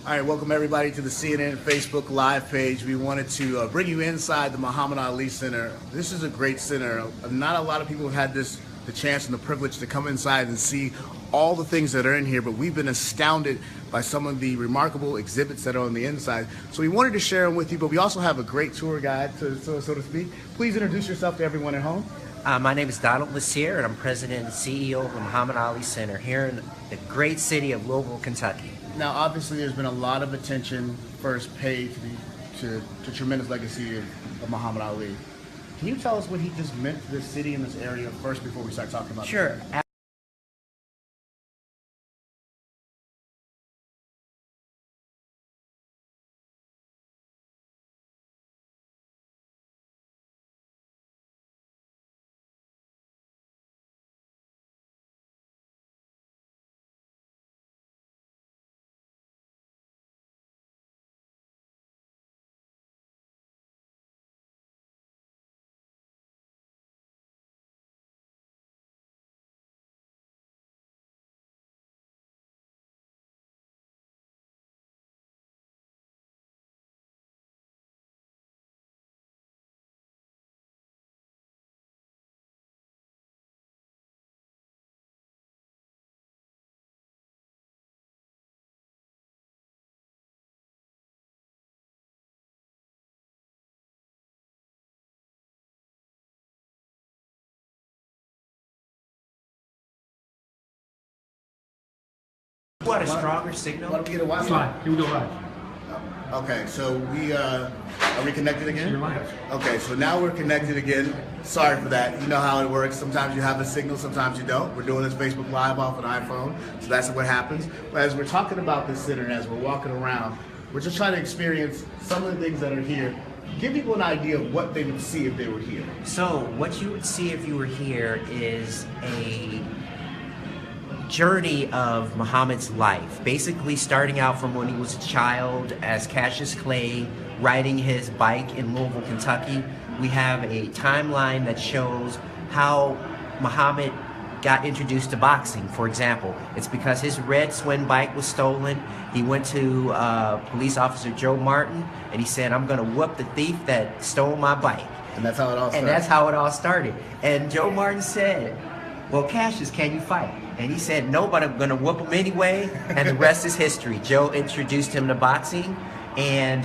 All right, welcome everybody to the CNN Facebook Live page. We wanted to bring you inside the Muhammad Ali Center. This is a great center. Not a lot of people have had the chance and the privilege to come inside and see all the things that are in here, but we've been astounded by some of the remarkable exhibits that are on the inside. So we wanted to share them with you, but we also have a great tour guide, so to speak. Please introduce yourself to everyone at home. My name is Donald Lassier, and I'm President and CEO of the Muhammad Ali Center here in the great city of Louisville, Kentucky. Now, obviously, there's been a lot of attention first paid to the tremendous legacy of Muhammad Ali. Can you tell us what he just meant to this city and this area first before we start talking about it? Sure. What, a stronger signal? Let me get a Wi-Fi. Fine. Here we go live. Okay, so are we connected again? You're live. Okay, so now we're connected again. Sorry for that. You know how it works. Sometimes you have a signal, sometimes you don't. We're doing this Facebook Live off an iPhone, so that's what happens. But as we're talking about this center and as we're walking around, we're just trying to experience some of the things that are here. Give people an idea of what they would see if they were here. So, what you would see if you were here is a journey of Muhammad's life, basically starting out from when he was a child as Cassius Clay, riding his bike in Louisville, Kentucky. We have a timeline that shows how Muhammad got introduced to boxing. For example, it's because his red Swin bike was stolen. He went to police officer Joe Martin and he said, "I'm gonna whoop the thief that stole my bike." And that's how it all started. And that's how it all started. And Joe Martin said, "Well, Cassius, can you fight?" And he said, "No, but I'm going to whoop him anyway." And the rest is history. Joe introduced him to boxing. And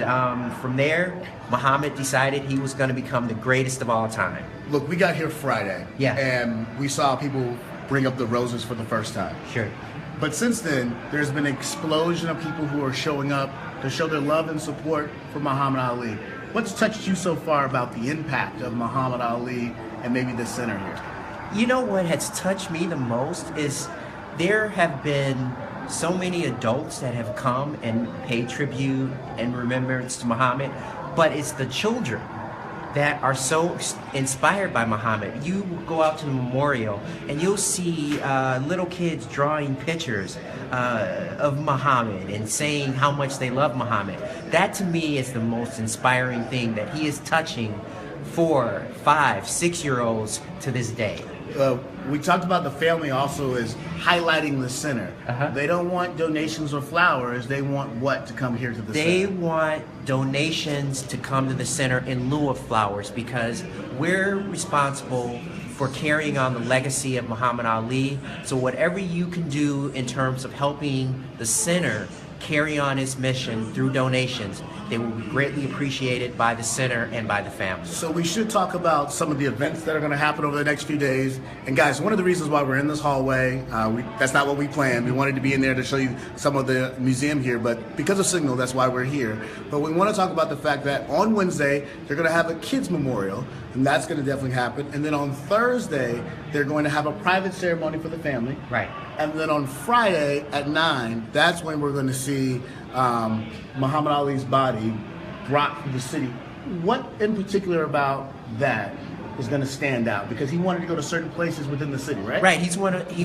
from there, Muhammad decided he was going to become the greatest of all time. Look, we got here Friday. Yeah. And we saw people bring up the roses for the first time. Sure. But since then, there's been an explosion of people who are showing up to show their love and support for Muhammad Ali. What's touched you so far about the impact of Muhammad Ali and maybe the center here? You know what has touched me the most is there have been so many adults that have come and paid tribute and remembrance to Muhammad, but it's the children that are so inspired by Muhammad. You go out to the memorial and you'll see little kids drawing pictures of Muhammad and saying how much they love Muhammad. That to me is the most inspiring thing, that he is touching 4, 5, 6-year-olds to this day. We talked about the family also is highlighting the center. They don't want donations or flowers. They want what to come here to the center? They want donations to come to the center in lieu of flowers, because we're responsible for carrying on the legacy of Muhammad Ali. So whatever you can do in terms of helping the center carry on its mission through donations, they will be greatly appreciated by the center and by the family. So we should talk about some of the events that are going to happen over the next few days. And guys, one of the reasons why we're in this hallway, that's not what we planned. We wanted to be in there to show you some of the museum here, but because of signal, that's why we're here. But we want to talk about the fact that on Wednesday, they're going to have a kids memorial, and that's going to definitely happen. And then on Thursday, they're going to have a private ceremony for the family. Right. And then on Friday at 9, that's when we're going to see Muhammad Ali's body brought through the city. What in particular about that is going to stand out? Because he wanted to go to certain places within the city, right? Right. He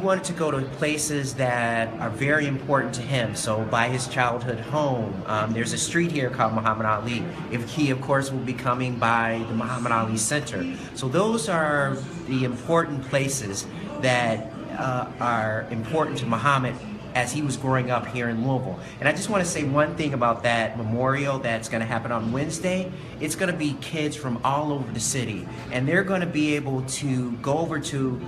wanted to go to places that are very important to him. So by his childhood home, there's a street here called Muhammad Ali. He, of course, will be coming by the Muhammad Ali Center. So those are the important places that are important to Muhammad as he was growing up here in Louisville. And I just want to say one thing about that memorial that's going to happen on Wednesday. It's going to be kids from all over the city, and they're going to be able to go over to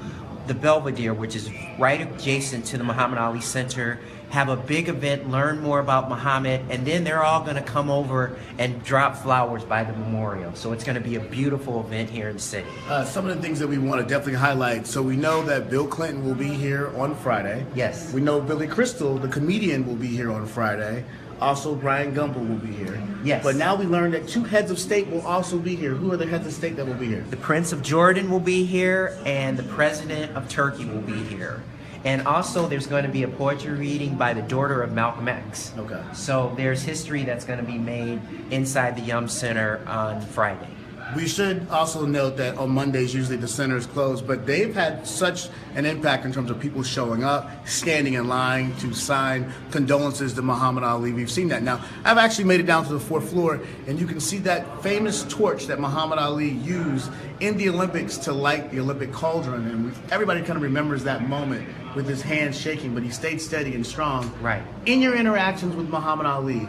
the Belvedere, which is right adjacent to the Muhammad Ali Center, have a big event, learn more about Muhammad, and then they're all going to come over and drop flowers by the memorial. So it's going to be a beautiful event here in the city. Some of the things that we want to definitely highlight. So we know that Bill Clinton will be here on Friday. Yes. We know Billy Crystal, the comedian, will be here on Friday. Also, Brian Gumbel will be here. Yes. But now we learned that 2 heads of state will also be here. Who are the heads of state that will be here? The Prince of Jordan will be here, and the President of Turkey will be here. And also, there's going to be a poetry reading by the daughter of Malcolm X. Okay. So there's history that's going to be made inside the Yum Center on Friday. We should also note that on Mondays, usually the center is closed, but they've had such an impact in terms of people showing up, standing in line to sign condolences to Muhammad Ali. We've seen that. Now, I've actually made it down to the 4th floor, and you can see that famous torch that Muhammad Ali used in the Olympics to light the Olympic cauldron. And everybody kind of remembers that moment with his hands shaking, but he stayed steady and strong. Right. In your interactions with Muhammad Ali,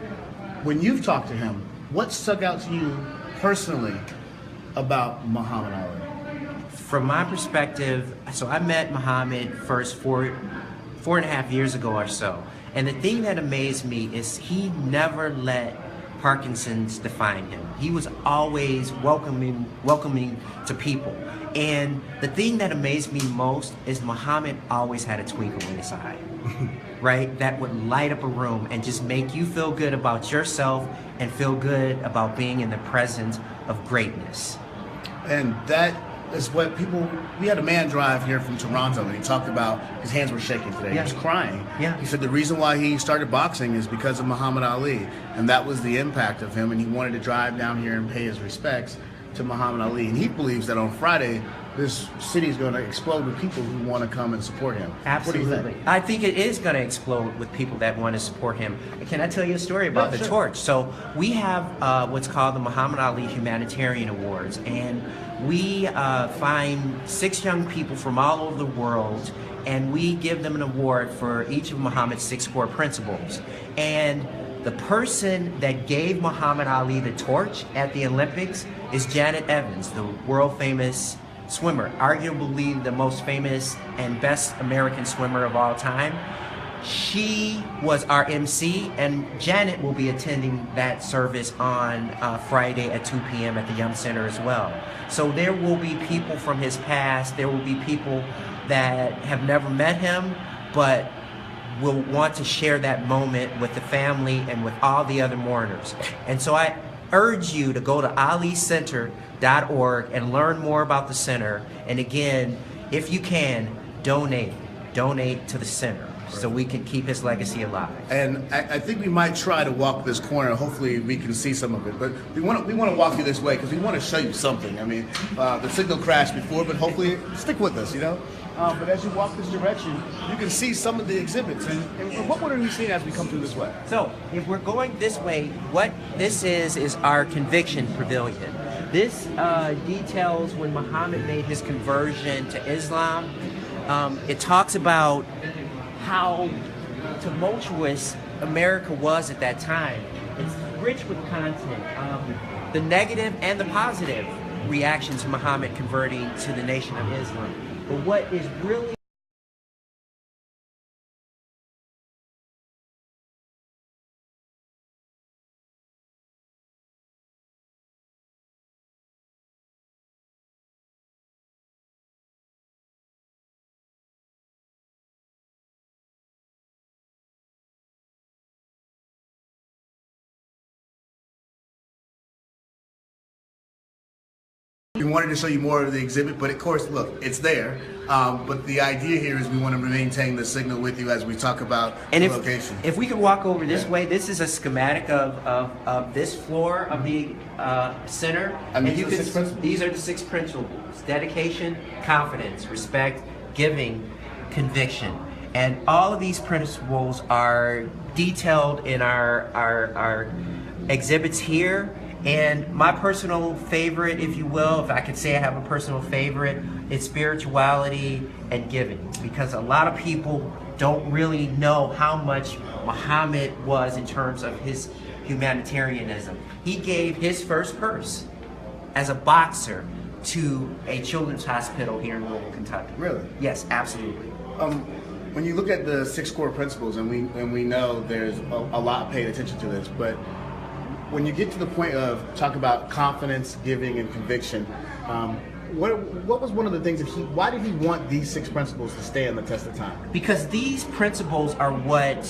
when you've talked to him, what stuck out to you personally about Muhammad Ali? From my perspective, so I met Muhammad first 4.5 years ago or so. And the thing that amazed me is he never let Parkinson's define him. He was always welcoming to people. And the thing that amazed me most is Muhammad always had a twinkle in his eye, right? That would light up a room and just make you feel good about yourself and feel good about being in the presence of greatness. And that is what people, we had a man drive here from Toronto, and he talked about his hands were shaking today. Yeah. He was crying. Yeah. He said the reason why he started boxing is because of Muhammad Ali, and that was the impact of him, and he wanted to drive down here and pay his respects to Muhammad Ali. And he believes that on Friday, this city is going to explode with people who want to come and support him. Absolutely. What do you think? I think it is going to explode with people that want to support him. Can I tell you a story about Yeah, the sure. torch? So we have what's called the Muhammad Ali Humanitarian Awards, and we find 6 young people from all over the world, and we give them an award for each of Muhammad's 6 core principles. And the person that gave Muhammad Ali the torch at the Olympics is Janet Evans, the world famous swimmer, arguably the most famous and best American swimmer of all time. She was our MC, and Janet will be attending that service on Friday at 2 p.m. at the Yum Center as well. So there will be people from his past, there will be people that have never met him, but will want to share that moment with the family and with all the other mourners. And so I urge you to go to alicenter.org and learn more about the center. And again, if you can, donate to the center so we can keep his legacy alive. And I think we might try to walk this corner. Hopefully we can see some of it. But we want to walk you this way because we want to show you something. I mean, the signal crashed before, but hopefully stick with us, you know? But as you walk this direction, you can see some of the exhibits. And what are we seeing as we come through this way? So if we're going this way, what this is our conviction pavilion. This details when Muhammad made his conversion to Islam. It talks about how tumultuous America was at that time. It's rich with content, the negative and the positive reactions to Muhammad converting to the Nation of Islam. But what is really we wanted to show you more of the exhibit, but of course, look, it's there. But the idea here is we want to maintain the signal with you as we talk about the location. If we could walk over this way, this is a schematic of this floor of the center. And these are the 6 principles? These are the 6 principles: dedication, confidence, respect, giving, conviction. And all of these principles are detailed in our exhibits here. And my personal favorite, if you will, if I could say I have a personal favorite, it's spirituality and giving. Because a lot of people don't really know how much Muhammad was in terms of his humanitarianism. He gave his first purse as a boxer to a children's hospital here in Louisville, Kentucky. Really? Yes, absolutely. When you look at the 6 core principles, and we know there's a lot paid attention to this, but when you get to the point of talk about confidence, giving, and conviction, what was one of the things that why did he want these 6 principles to stand the test of time? Because these principles are what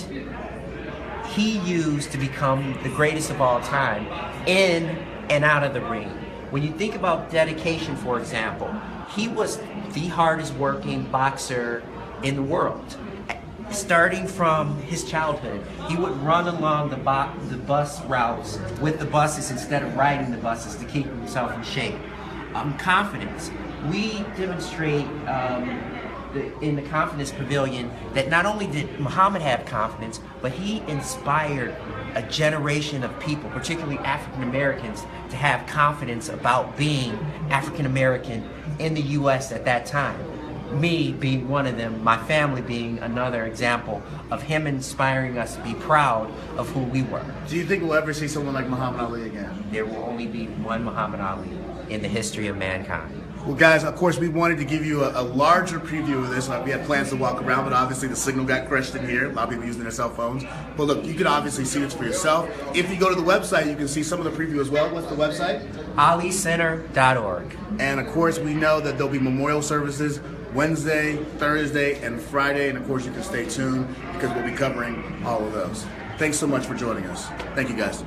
he used to become the greatest of all time in and out of the ring. When you think about dedication, for example, he was the hardest working boxer in the world. Starting from his childhood, he would run along the bus routes with the buses instead of riding the buses to keep himself in shape. Confidence. We demonstrate in the Confidence Pavilion that not only did Muhammad have confidence, but he inspired a generation of people, particularly African Americans, to have confidence about being African American in the U.S. at that time. Me being one of them, my family being another example of him inspiring us to be proud of who we were. Do you think we'll ever see someone like Muhammad Ali again? There will only be one Muhammad Ali in the history of mankind. Well, guys, of course, we wanted to give you a larger preview of this. We had plans to walk around, but obviously the signal got crushed in here. A lot of people using their cell phones. But look, you can obviously see this for yourself. If you go to the website, you can see some of the preview as well. What's the website? AliCenter.org. And of course, we know that there'll be memorial services Wednesday, Thursday, and Friday. And of course, you can stay tuned because we'll be covering all of those. Thanks so much for joining us. Thank you, guys.